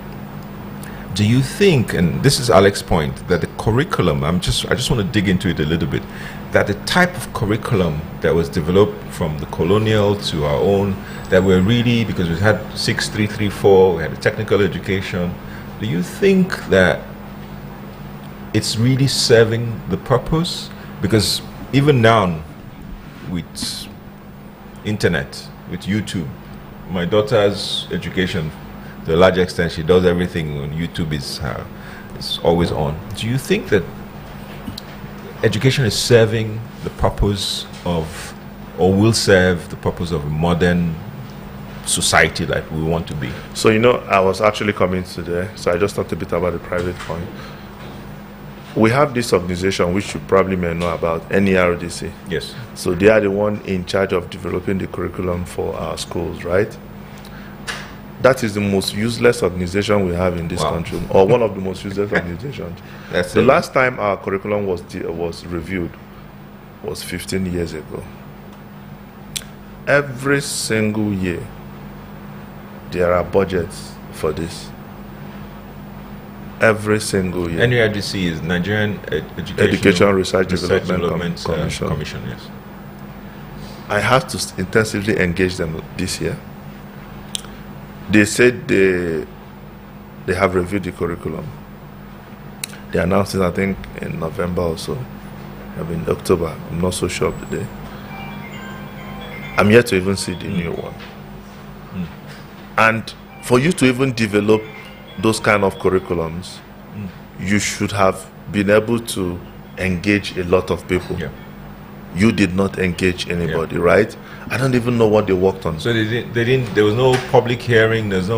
B: Do you think, and this is Alex's point, that the curriculum, I just want to dig into it a little bit, that the type of curriculum that was developed from the colonial to our own, that we're really, because we had 6-3-3-4, we had a technical education, do you think that it's really serving the purpose? Because even now, with internet, with YouTube, my daughter's education, to a large extent, she does everything on YouTube, is always on. Do you think that education is serving the purpose of, or will serve the purpose of a modern society like we want to be?
C: So, I was actually coming today, so I just talked a bit about the private point. We have this organization, which you probably may know about, NERDC.
B: Yes.
C: So they are the one in charge of developing the curriculum for our schools, right? That is the most useless organization we have in this country, or one of the most useless organizations. The last time our curriculum was reviewed was 15 years ago. Every single year, there are budgets for this. Every single year.
B: NERDC is Nigerian
C: Education Research Development
B: Commission. Yes.
C: I have to intensively engage them this year. They said they have reviewed the curriculum. They announced it, I think, in November or so. I mean, October. I'm not so sure of the day. I'm yet to even see the new one. And for you to even develop those kind of curriculums, you should have been able to engage a lot of people.
B: Yeah.
C: You did not engage anybody, right? I don't even know what they worked on.
B: So they didn't. There was no public hearing. There's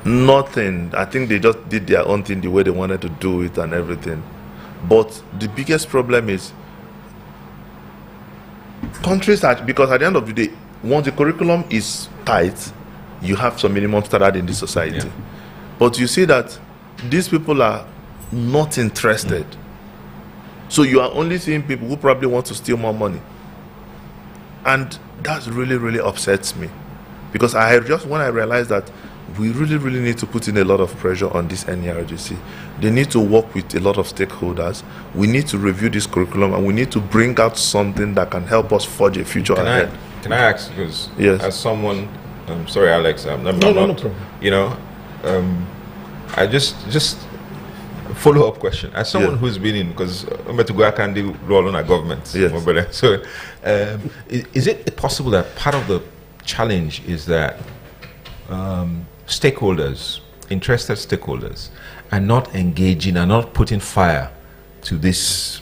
C: nothing. I think they just did their own thing the way they wanted to do it and everything. But the biggest problem is countries because at the end of the day, once the curriculum is tight, you have some minimum standard in the society. Yeah. But you see that these people are not interested. So you are only seeing people who probably want to steal more money. And that really, really upsets me. Because when I realized that we really, really need to put in a lot of pressure on this NERDC. They need to work with a lot of stakeholders. We need to review this curriculum, and we need to bring out something that can help us forge a future ahead.
B: Can I ask, because
C: yes,
B: as someone, I'm sorry, Alex, I'm not,
A: no problem.
B: You know, I just follow-up question. As someone who's been in, because I'm about to go, I can do role on our government.
C: Yes.
B: So, is it possible that part of the challenge is that stakeholders, interested stakeholders, are not engaging, are not putting fire to these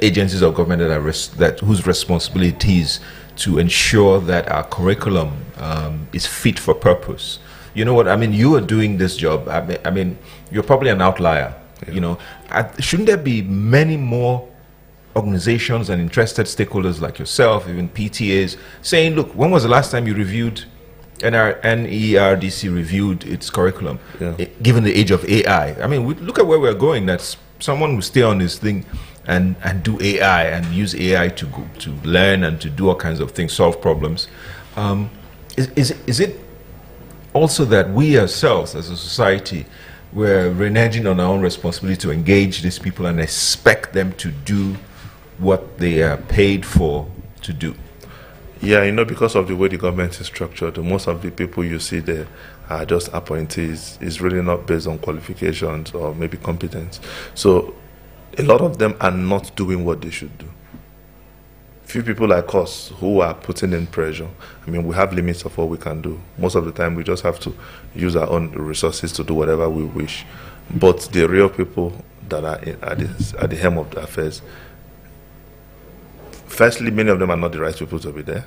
B: agencies of government that whose responsibility is to ensure that our curriculum is fit for purpose? You know what I mean? You are doing this job. I mean, you're probably an outlier. You know, shouldn't there be many more organizations and interested stakeholders like yourself, even PTAs, saying, look, when was the last time you reviewed, NERDC reviewed its curriculum, given the age of AI? I mean, look at where we're going. That someone will stay on this thing and do AI and use AI to learn and to do all kinds of things, solve problems. Is it also that we ourselves as a society, we're reneging on our own responsibility to engage these people and expect them to do what they are paid for to do?
C: Yeah, you know, because of the way the government is structured, most of the people you see there are just appointees. It's really not based on qualifications or maybe competence. So a lot of them are not doing what they should do. Few people like us who are putting in pressure, I mean, we have limits of what we can do. Most of the time, we just have to use our own resources to do whatever we wish. But the real people that are at the helm of the affairs, firstly, many of them are not the right people to be there.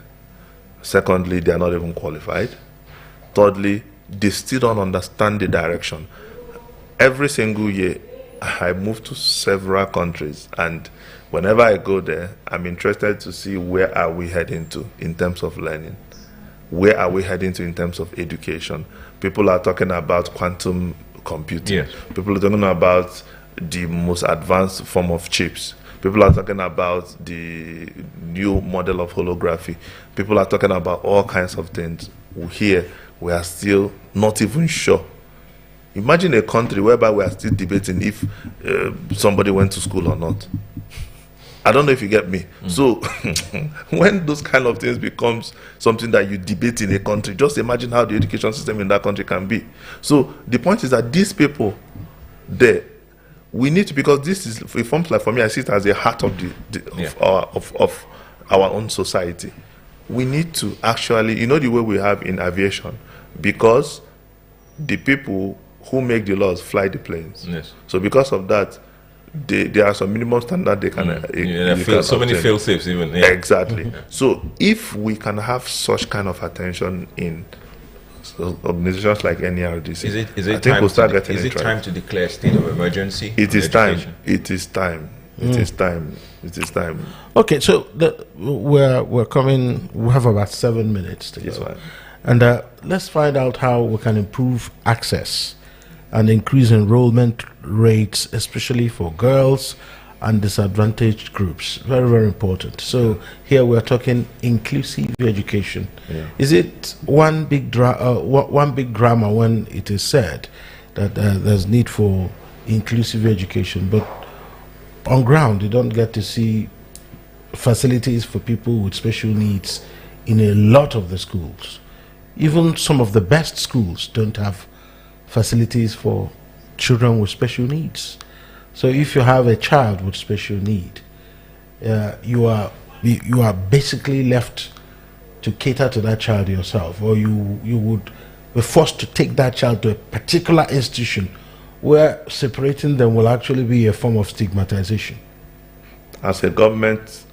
C: Secondly, they are not even qualified. Thirdly, they still don't understand the direction. Every single year, I move to several countries, and whenever I go there, I'm interested to see where are we heading to in terms of learning. Where are we heading to in terms of education? People are talking about quantum computing. Yes. People are talking about the most advanced form of chips. People are talking about the new model of holography. People are talking about all kinds of things. Here, we are still not even sure. Imagine a country whereby we are still debating if somebody went to school or not. I don't know if you get me. So when those kind of things becomes something that you debate in a country, just imagine how the education system in that country can be. So the point is that these people there, we need to, because this is, it forms like, for me, I see it as the heart of of our own society. We need to actually, you know, the way we have in aviation, because the people who make the laws fly the planes. Yes. So because of that, there are some minimum standard they can.
B: So many fail safes even. Yeah.
C: Exactly. So if we can have such kind of attention in organizations like NERDC,
B: is it time to declare a state of emergency?
C: It is time. It is time. It is time. It is time.
A: Okay, so we're coming. We have about 7 minutes to go,
C: right.
A: And let's find out how we can improve access and increase enrollment rates, especially for girls and disadvantaged groups. Very, very important. So here we're talking inclusive education. Yeah. Is it one big drama when it is said that there's need for inclusive education, but on ground you don't get to see facilities for people with special needs in a lot of the schools? Even some of the best schools don't have facilities for children with special needs. So if you have a child with special need, you are basically left to cater to that child yourself, or you would be forced to take that child to a particular institution where separating them will actually be a form of stigmatization.
C: As a government,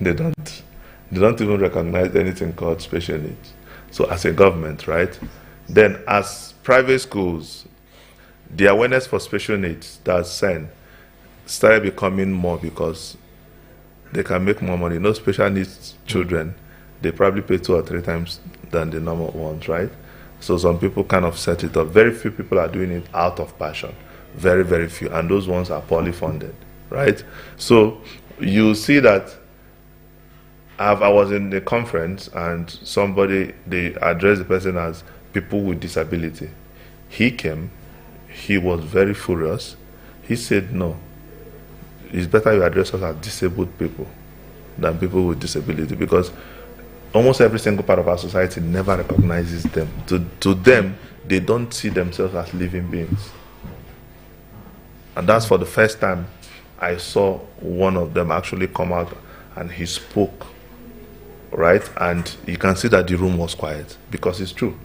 C: they don't even recognize anything called special needs. So as a government, right? Then as private schools, the awareness for special needs, that's SEN, started becoming more because they can make more money. No special needs children, they probably pay 2 or 3 times than the normal ones, right? So some people kind of set it up. Very few people are doing it out of passion. very, very few, and those ones are poorly funded, right? So you see that I was in a conference and they addressed the person as people with disability. He came, he was very furious. He said, no, it's better you address us as disabled people than people with disability, because almost every single part of our society never recognizes them. To them, they don't see themselves as living beings. And that's for the first time I saw one of them actually come out and he spoke, right? And you can see that the room was quiet, because it's true.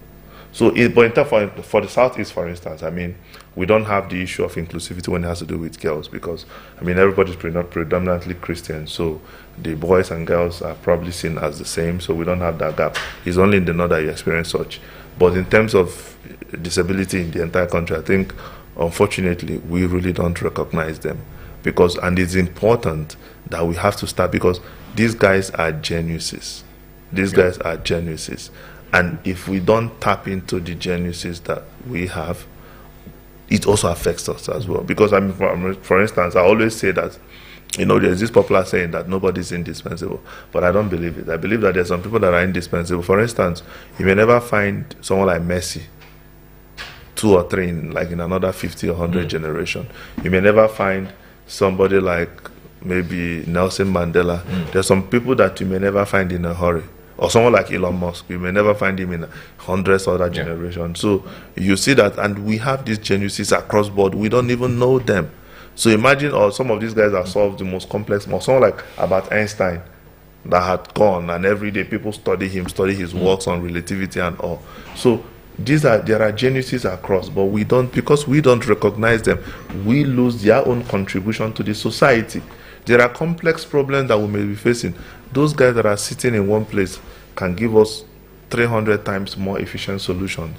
C: So, but in terms for the Southeast, for instance, I mean, we don't have the issue of inclusivity when it has to do with girls, because, I mean, everybody's predominantly Christian, so the boys and girls are probably seen as the same, so we don't have that gap. It's only in the north that you experience such. But in terms of disability in the entire country, I think, unfortunately, we really don't recognize them. And it's important that we have to start, because these guys are geniuses. These guys are geniuses. And if we don't tap into the geniuses that we have, it also affects us as well. Because, I mean, for instance, I always say that, you know, there's this popular saying that nobody's indispensable, but I don't believe it. I believe that there's some people that are indispensable. For instance, you may never find someone like Messi, 2 or 3 in another 50 or 100 generation. You may never find somebody like maybe Nelson Mandela. There's some people that you may never find in a hurry. Or someone like Elon Musk, you may never find him in hundreds of other generations. So you see that, and we have these geniuses across board. We don't even know them. So imagine, some of these guys have solved the most complex, someone like Albert Einstein that had gone, and every day people study him, study his works on relativity and all. So there are geniuses across, but because we don't recognize them, we lose their own contribution to the society. There are complex problems that we may be facing. Those guys that are sitting in one place can give us 300 times more efficient solutions.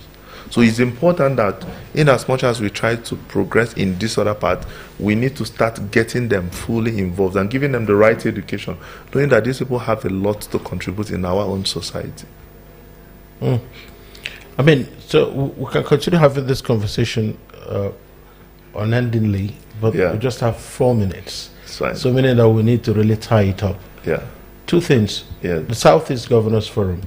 C: So it's important that in as much as we try to progress in this other part, we need to start getting them fully involved and giving them the right education, knowing that these people have a lot to contribute in our own society.
A: I mean, so we can continue having this conversation unendingly, but we just have 4 minutes. So meaning that we need to really tie it up.
C: Yeah.
A: 2 things.
C: Yeah.
A: The Southeast Governors Forum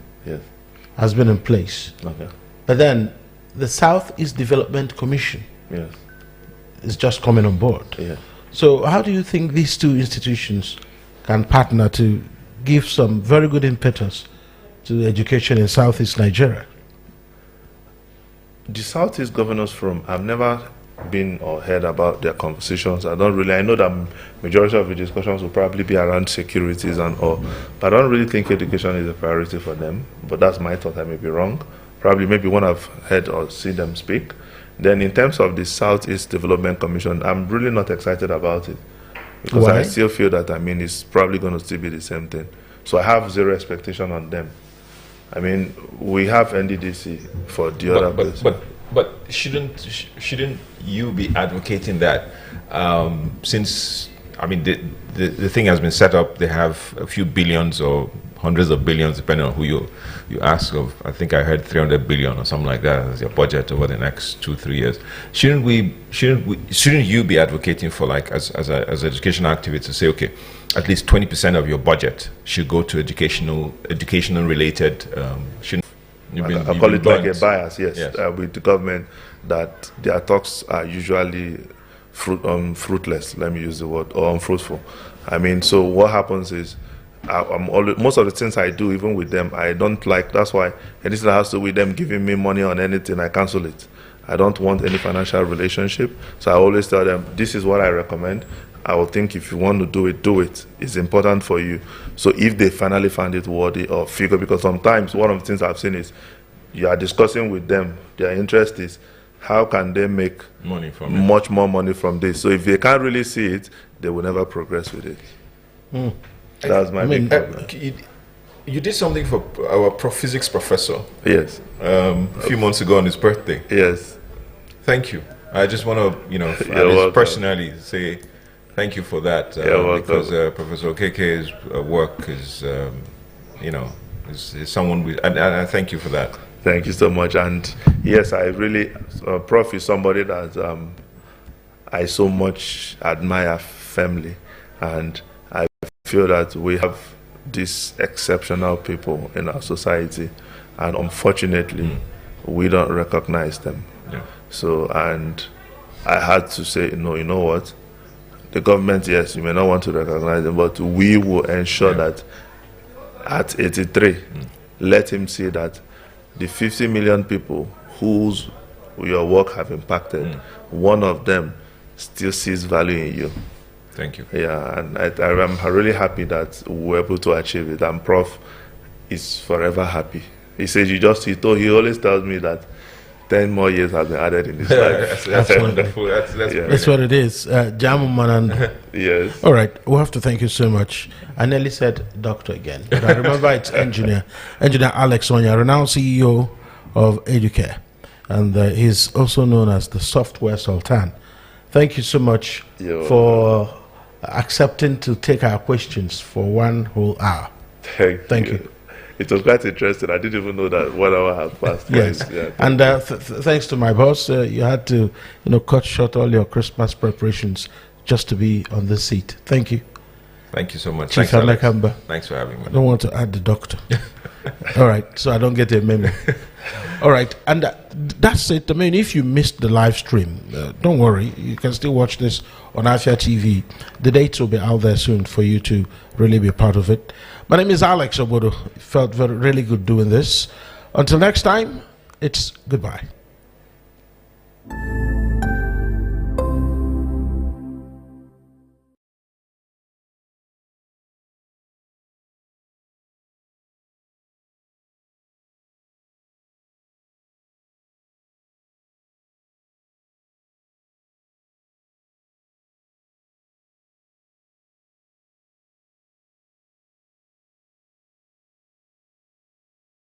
A: has been in place.
C: Okay.
A: But then the Southeast Development Commission is just coming on board.
C: Yeah.
A: So how do you think these 2 institutions can partner to give some very good impetus to education in Southeast Nigeria?
C: The Southeast Governors Forum, I've never been or heard about their conversations. I know that majority of the discussions will probably be around securities and all, but I don't really think education is a priority for them. But that's my thought. I may be wrong. Probably maybe when I've heard or seen them speak. Then in terms of the Southeast Development Commission, I'm really not excited about it, because I still feel that, I mean, it's probably going to still be the same thing. So I have zero expectation on them. I mean, we have NDDC for the other place.
B: But shouldn't you be advocating that? Since, I mean, the thing has been set up, they have a few billions or hundreds of billions, depending on who you ask of. I think I heard 300 billion or something like that as your budget over the next 2-3 years. Shouldn't you be advocating for, like, as educational activists, to say, okay, at least 20% of your budget should go to educational related?
C: I call it like a bias, with the government, that their talks are usually fruitless, let me use the word, or unfruitful. I mean, so what happens is, most of the things I do, even with them, I don't like. That's why anything that has to do with them giving me money on anything, I cancel it. I don't want any financial relationship. So I always tell them, this is what I recommend. I will think if you want to do it, do it. It's important for you. So if they finally find it worthy or figure, because sometimes one of the things I've seen is, you are discussing with them, their interest is, how can they make
B: money from
C: much more money from this? So if they can't really see it, they will never progress with it. That's my big problem.
B: You did something for our physics professor.
C: Yes.
B: A few months ago on his birthday.
C: Yes.
B: Thank you. I just want to, personally say thank you for that, because Professor Okeke's work is, is someone and I thank you for that.
C: Thank you so much. And yes, I really, Prof is somebody that I so much admire family, and I feel that we have these exceptional people in our society, and unfortunately, we don't recognize them.
B: Yeah.
C: So, and I had to say, no, you know what? The government, yes, you may not want to recognize them, but we will ensure that at 83, let him see that the 50 million people whose your work have impacted, one of them still sees value in you.
B: Thank you.
C: Yeah, and I'm really happy that we were able to achieve it, and Prof is forever happy. He says he always tells me that 10 more years have been added in his life.
B: That's wonderful.
A: That's what it is. Jamuman.
C: Yes.
A: All right. We have to thank you so much. I nearly said doctor again, but I remember it's engineer Alex Onya, renowned CEO of Educare, and he's also known as the Software Sultan. Thank you so much for accepting to take our questions for 1 whole hour.
C: Thank you. It was quite interesting. I didn't even know that 1 hour had passed.
A: Yes, and thanks to my boss, you had to, cut short all your Christmas preparations just to be on this seat. Thank you.
B: Thank you so much.
A: Chief
B: Thanks,
A: Alex.
B: Thanks for having me.
A: I don't want to add the doctor. All right, so I don't get a memo. All right, and that's it. I mean, if you missed the live stream, don't worry. You can still watch this on Afia TV. The dates will be out there soon for you to really be a part of it. My name is Alex Obodo. It felt really good doing this. Until next time, it's goodbye.